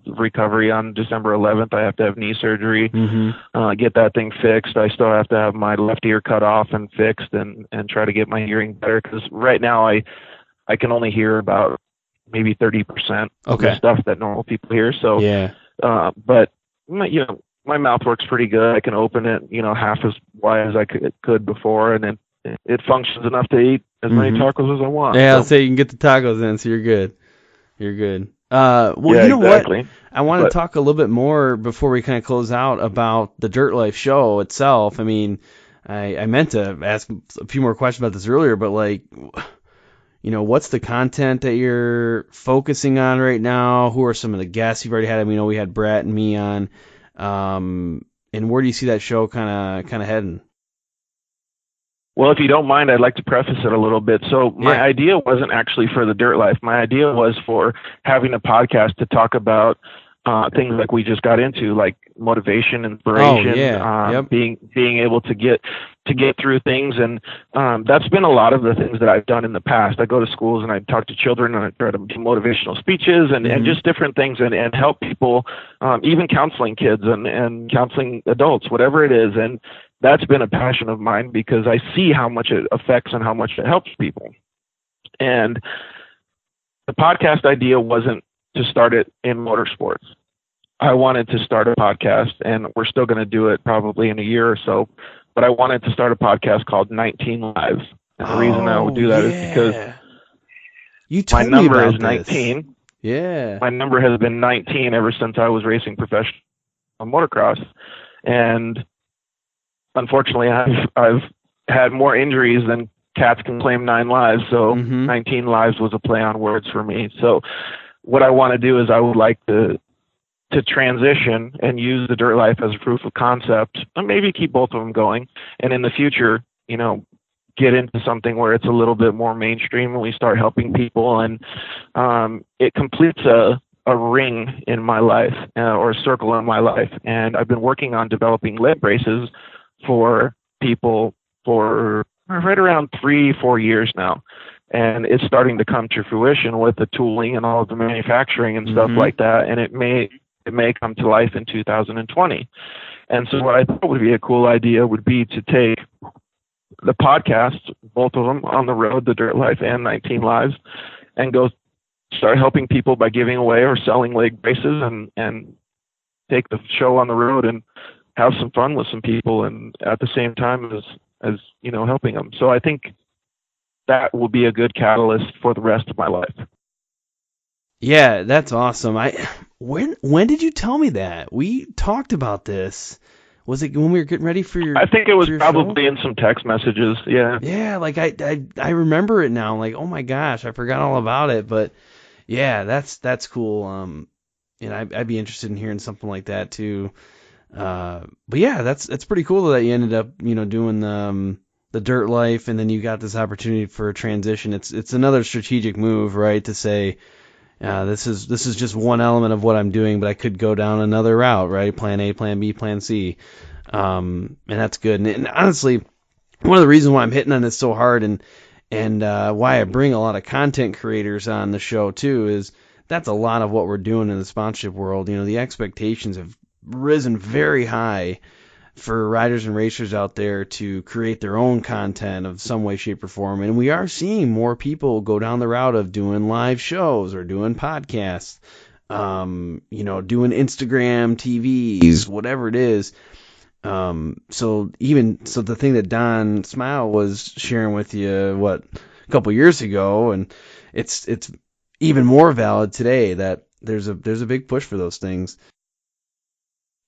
recovery. On December 11th, I have to have knee surgery, get that thing fixed. I still have to have my left ear cut off and fixed, and try to get my hearing better, because right now I can only hear about maybe 30% of the Okay. stuff that normal people hear. So, Yeah. but my mouth works pretty good. I can open it, half as wide as I could before, and it functions enough to eat as many tacos as I want. Yeah, So. I'll say you can get the tacos in, so you're good. You're good. Well, Yeah, you know exactly. what? I want to talk a little bit more before we kind of close out about the Dirt Life show itself. I mean, I meant to ask a few more questions about this earlier, but like, what's the content that you're focusing on right now? Who are some of the guests you've already had? I mean, we had Brett and me on. And where do you see that show kind of heading? Well, if you don't mind, I'd like to preface it a little bit. So my idea wasn't actually for the Dirt Life. My idea was for having a podcast to talk about things like we just got into, like motivation, inspiration, being able to get through things. And that's been a lot of the things that I've done in the past. I go to schools and I talk to children and I try to do motivational speeches and just different things and help people, even counseling kids and counseling adults, whatever it is. And that's been a passion of mine, because I see how much it affects and how much it helps people. And the podcast idea wasn't to start it in motorsports. I wanted to start a podcast, and we're still going to do it probably in a year or so, but I wanted to start a podcast called 19 Lives. And the reason I would do that is because my number is 19. Yeah. My number has been 19 ever since I was racing professional motocross. And unfortunately, I've had more injuries than cats can claim 9 lives. So 19 lives was a play on words for me. So what I want to do is I would like to transition and use the Dirt Life as a proof of concept, and maybe keep both of them going. And in the future, get into something where it's a little bit more mainstream and we start helping people. And it completes a ring in my life, or a circle in my life. And I've been working on developing leg braces for people for right around 3-4 years now. And it's starting to come to fruition with the tooling and all of the manufacturing and stuff like that. And it may come to life in 2020. And so what I thought would be a cool idea would be to take the podcast, both of them, on the road, the Dirt Life and 19 Lives, and go start helping people by giving away or selling leg braces, and take the show on the road and have some fun with some people, and at the same time as helping them. So I think that will be a good catalyst for the rest of my life. Yeah, that's awesome. When did you tell me that? We talked about this. Was it when we were getting ready for your? I think it was show? probably in some text messages. Yeah. Yeah, like I remember it now. I'm like, oh my gosh, I forgot all about it. But yeah, that's cool. And I'd be interested in hearing something like that too. But yeah, that's pretty cool that you ended up doing the Dirt Life, and then you got this opportunity for a transition. It's another strategic move, right? To say, this is just one element of what I'm doing, but I could go down another route, right? Plan A, Plan B, Plan C, and that's good. And honestly, one of the reasons why I'm hitting on this so hard, and why I bring a lot of content creators on the show too, is that's a lot of what we're doing in the sponsorship world. The expectations have risen very high for riders and racers out there to create their own content of some way, shape, or form. And we are seeing more people go down the route of doing live shows or doing podcasts, doing Instagram TVs, whatever it is. So the thing that Don Smile was sharing with you, a couple years ago, and it's even more valid today, that there's a big push for those things.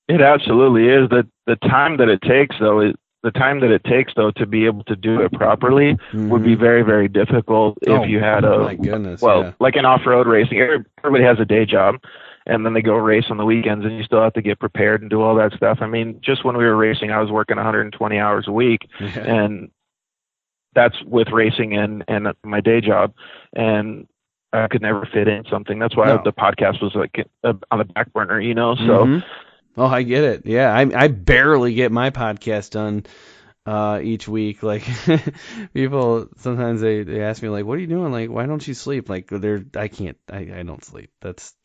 It absolutely is. The time that it takes though to be able to do it properly would be very, very difficult if you had like an off-road racing. Everybody has a day job, and then they go race on the weekends, and you still have to get prepared and do all that stuff. I mean, just when we were racing, I was working 120 hours a week, and that's with racing and my day job, and I could never fit in something. That's why the podcast was like on the back burner, you know. So, oh, I get it. Yeah, I barely get my podcast done each week. Like people sometimes they ask me like, "What are you doing? Like, why don't you sleep?" Like I can't. I don't sleep. That's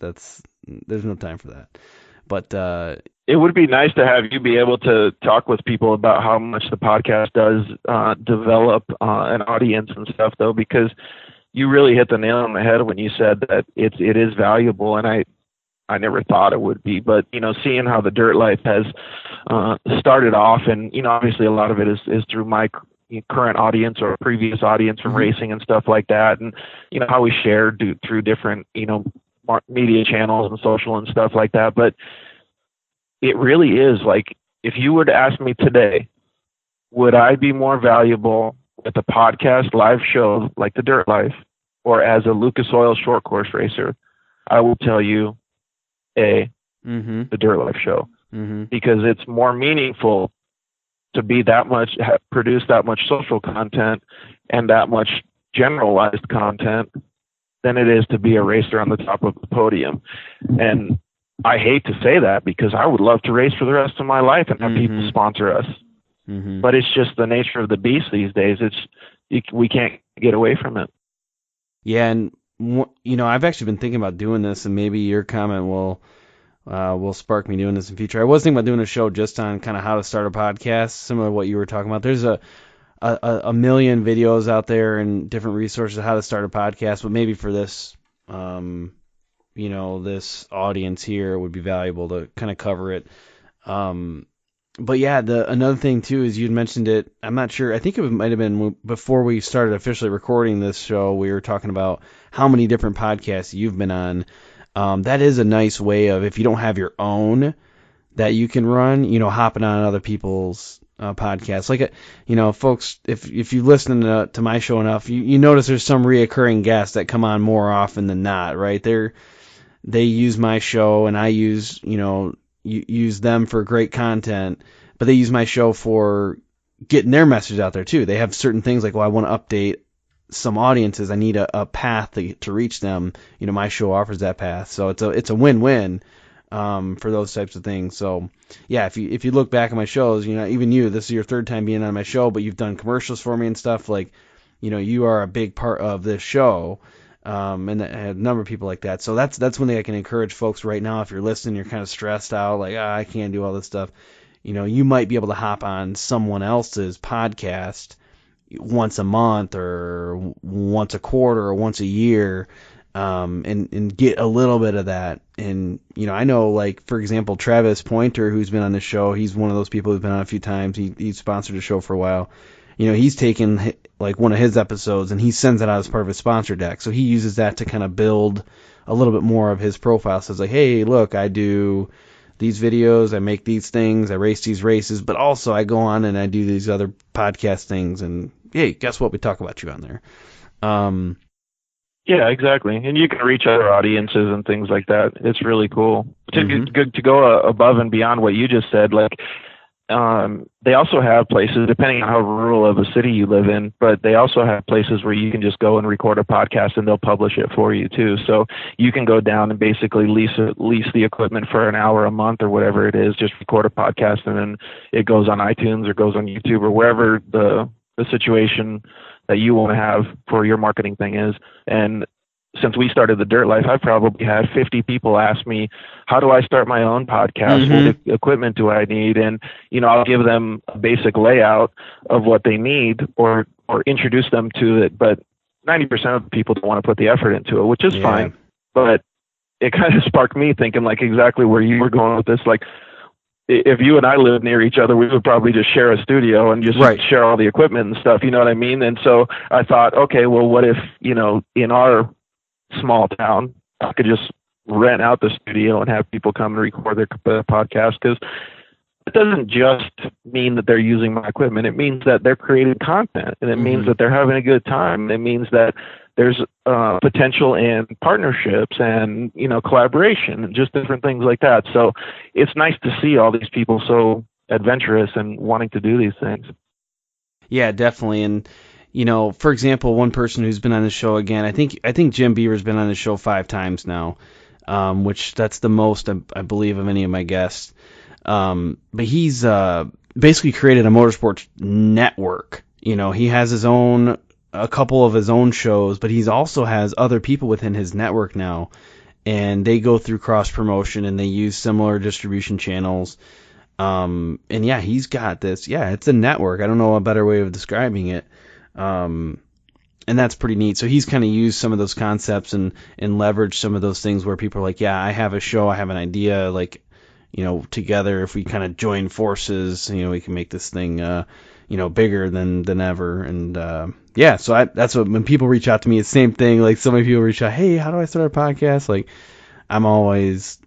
there's no time for that. But it would be nice to have you be able to talk with people about how much the podcast does develop an audience and stuff, though, because you really hit the nail on the head when you said that it is valuable, and I never thought it would be. But, you know, seeing how the dirt life has started off, and, you know, obviously a lot of it is through my current audience or previous audience from racing and stuff like that, and, you know, how we share through different, you know, media channels and social and stuff like that. But it really is like, if you were to ask me today, would I be more valuable with a podcast live show like the Dirt Life or as a Lucas Oil short course racer? I will tell you the Dirt Life show, because it's more meaningful to be that much, produce that much social content and that much generalized content than it is to be a racer on the top of the podium. And I hate to say that, because I would love to race for the rest of my life and have people sponsor us. But it's just the nature of the beast these days. We can't get away from it. Yeah, and you know, I've actually been thinking about doing this, and maybe your comment will spark me doing this in future. I was thinking about doing a show just on kind of how to start a podcast, similar to what you were talking about. There's a million videos out there and different resources on how to start a podcast, but maybe for this, you know, this audience here would be valuable to kind of cover it. But yeah, another thing too is you'd mentioned it. I'm not sure. I think it might have been before we started officially recording this show. We were talking about how many different podcasts you've been on. That is a nice way of, if you don't have your own that you can run, you know, hopping on other people's podcasts. Like, you know, folks, if you listen to my show enough, you notice there's some reoccurring guests that come on more often than not, right? They use my show, and I use them for great content, but they use my show for getting their message out there too. They have certain things like, well, I want to update some audiences. I need a path to reach them. You know, my show offers that path. So it's a win-win for those types of things. So yeah, if you look back at my shows, you know, even this is your third time being on my show, but you've done commercials for me and stuff. Like, you know, you are a big part of this show. And a number of people like that. So that's one thing I can encourage folks right now. If you're listening, you're kind of stressed out, like, I can't do all this stuff. You know, you might be able to hop on someone else's podcast once a month or once a quarter or once a year, and get a little bit of that. And, you know, I know, like, for example, Travis Pointer, who's been on the show, he's one of those people who's been on a few times. He's sponsored a show for a while. You know, he's taken like one of his episodes and he sends it out as part of his sponsor deck. So he uses that to kind of build a little bit more of his profile. So it's like, hey, look, I do these videos, I make these things, I race these races, but also I go on and I do these other podcast things. And hey, guess what? We talk about you on there. Yeah, exactly. And you can reach other audiences and things like that. It's really cool. It's good to go above and beyond what you just said. Like, they also have places, depending on how rural of a city you live in, but they also have places where you can just go and record a podcast and they'll publish it for you too. So you can go down and basically lease the equipment for an hour a month or whatever it is, just record a podcast, and then it goes on iTunes or goes on YouTube or wherever the situation that you want to have for your marketing thing is. And since we started the Dirt Life, I've probably had 50 people ask me, how do I start my own podcast? What equipment do I need? And, you know, I'll give them a basic layout of what they need or introduce them to it. But 90% of the people don't want to put the effort into it, which is fine. But it kind of sparked me thinking, like, exactly where you were going with this. Like, if you and I lived near each other, we would probably just share a studio and just share all the equipment and stuff. You know what I mean? And so I thought, okay, well, what if, you know, in our small town, I could just rent out the studio and have people come and record their podcast, because it doesn't just mean that they're using my equipment. It means that they're creating content, and it means that they're having a good time. It means that there's potential in partnerships and, you know, collaboration and just different things like that. So it's nice to see all these people so adventurous and wanting to do these things. Yeah, definitely. And for example, one person who's been on the show again, I think Jim Beaver's been on the show 5 times now, which that's the most, I believe, of any of my guests. But he's basically created a motorsports network. He has a couple of his own shows, but he also has other people within his network now, and they go through cross promotion and they use similar distribution channels. And yeah, he's got this. Yeah, it's a network. I don't know a better way of describing it. And that's pretty neat. So he's kind of used some of those concepts and leveraged some of those things where people are like, yeah, I have a show, I have an idea, like, together, if we kind of join forces, we can make this thing, bigger than ever. And, yeah, so that's what, when people reach out to me, it's the same thing. Like, so many people reach out, hey, how do I start a podcast? Like, I'm always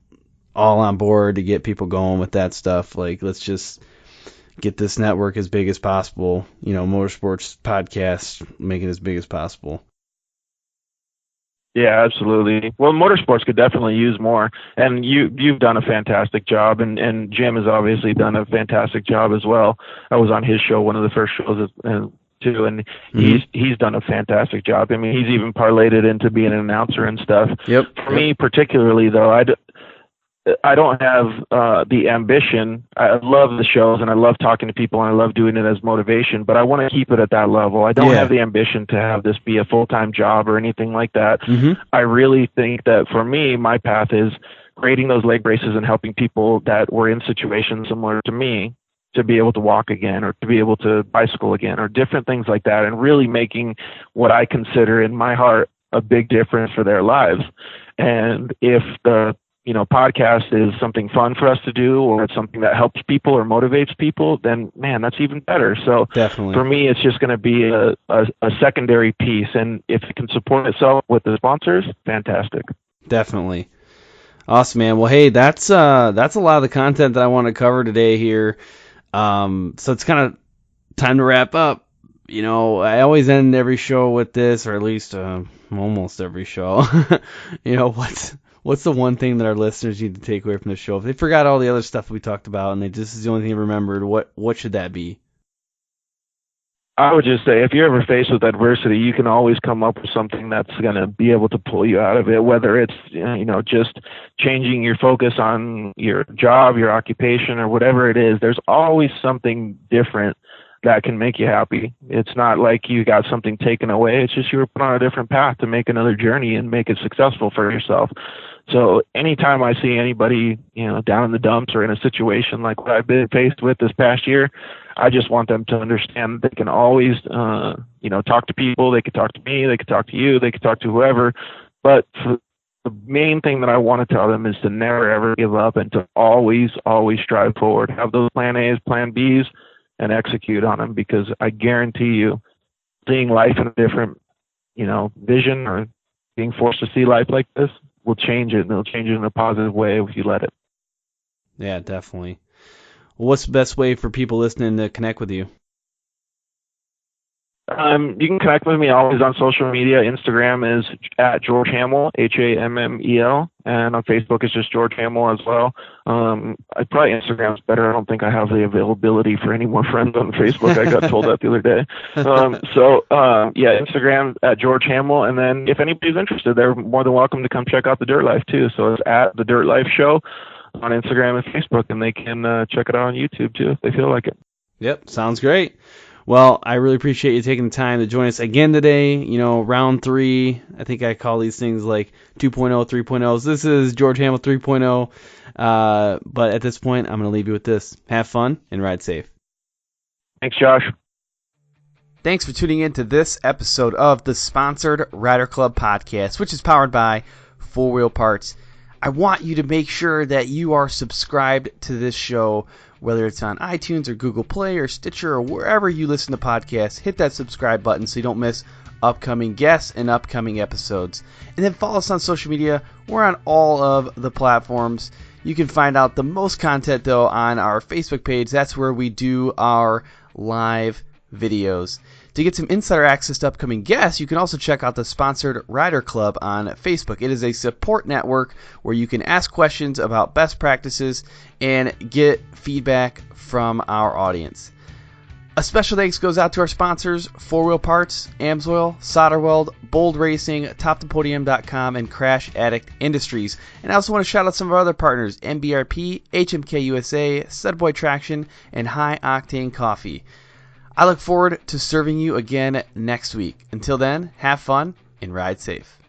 all on board to get people going with that stuff. Like, let's just get this network as big as possible. Motorsports podcast, make it as big as possible. Yeah, absolutely. Well, motorsports could definitely use more, and you've done a fantastic job, and Jim has obviously done a fantastic job as well. I was on his show, one of the first shows too, and he's done a fantastic job. I mean, he's even parlayed it into being an announcer and stuff. Yep. For me particularly, though, I don't have the ambition. I love the shows and I love talking to people and I love doing it as motivation, but I want to keep it at that level. I don't have the ambition to have this be a full-time job or anything like that. I really think that for me, my path is creating those leg braces and helping people that were in situations similar to me to be able to walk again or to be able to bicycle again or different things like that, and really making what I consider in my heart a big difference for their lives. And if the podcast is something fun for us to do, or it's something that helps people or motivates people, then man, that's even better. So definitely, for me, it's just going to be a secondary piece. And if it can support itself with the sponsors, fantastic. Definitely. Awesome, man. Well, hey, that's a lot of the content that I want to cover today here. So it's kind of time to wrap up. I always end every show with this, or at least almost every show. What's the one thing that our listeners need to take away from the show? If they forgot all the other stuff we talked about and this is the only thing they remembered, what should that be? I would just say, if you're ever faced with adversity, you can always come up with something that's going to be able to pull you out of it, whether it's, just changing your focus on your job, your occupation, or whatever it is. There's always something different that can make you happy. It's not like you got something taken away. It's just you were put on a different path to make another journey and make it successful for yourself. So anytime I see anybody, down in the dumps or in a situation like what I've been faced with this past year, I just want them to understand they can always, talk to people. They could talk to me. They could talk to you. They could talk to whoever. But the main thing that I want to tell them is to never, ever give up and to always, always strive forward. Have those plan A's, plan B's, and execute on them, because I guarantee you, seeing life in a different, vision, or being forced to see life like this will change it, and it'll change it in a positive way if you let it. Yeah, definitely. Well, what's the best way for people listening to connect with you? You can connect with me always on social media. Instagram is at George Hammel, Hammel, and on Facebook it's just George Hammel as well. Probably Instagram's better. I don't think I have the availability for any more friends on Facebook. I got told that the other day. Instagram at George Hammel, and then if anybody's interested, they're more than welcome to come check out the Dirt Life too. So it's at the Dirt Life Show on Instagram and Facebook, and they can check it out on YouTube too if they feel like it. Yep, sounds great. Well, I really appreciate you taking the time to join us again today. Round 3, I think I call these things like 2.0, 3.0. So this is George Hammel 3.0. But at this point, I'm going to leave you with this. Have fun and ride safe. Thanks, Josh. Thanks for tuning in to this episode of the Sponsored Rider Club podcast, which is powered by 4-Wheel Parts. I want you to make sure that you are subscribed to this show, whether it's on iTunes or Google Play or Stitcher or wherever you listen to podcasts. Hit that subscribe button so you don't miss upcoming guests and upcoming episodes. And then follow us on social media. We're on all of the platforms. You can find out the most content, though, on our Facebook page. That's where we do our live videos. To get some insider access to upcoming guests, you can also check out the Sponsored Rider Club on Facebook. It is a support network where you can ask questions about best practices and get feedback from our audience. A special thanks goes out to our sponsors, 4Wheel Parts, AMSOIL, SolderWeld, Bold Racing, TopThePodium.com, and Crash Addict Industries. And I also want to shout out some of our other partners, MBRP, HMK USA, Sudboy Traction, and High Octane Coffee. I look forward to serving you again next week. Until then, have fun and ride safe.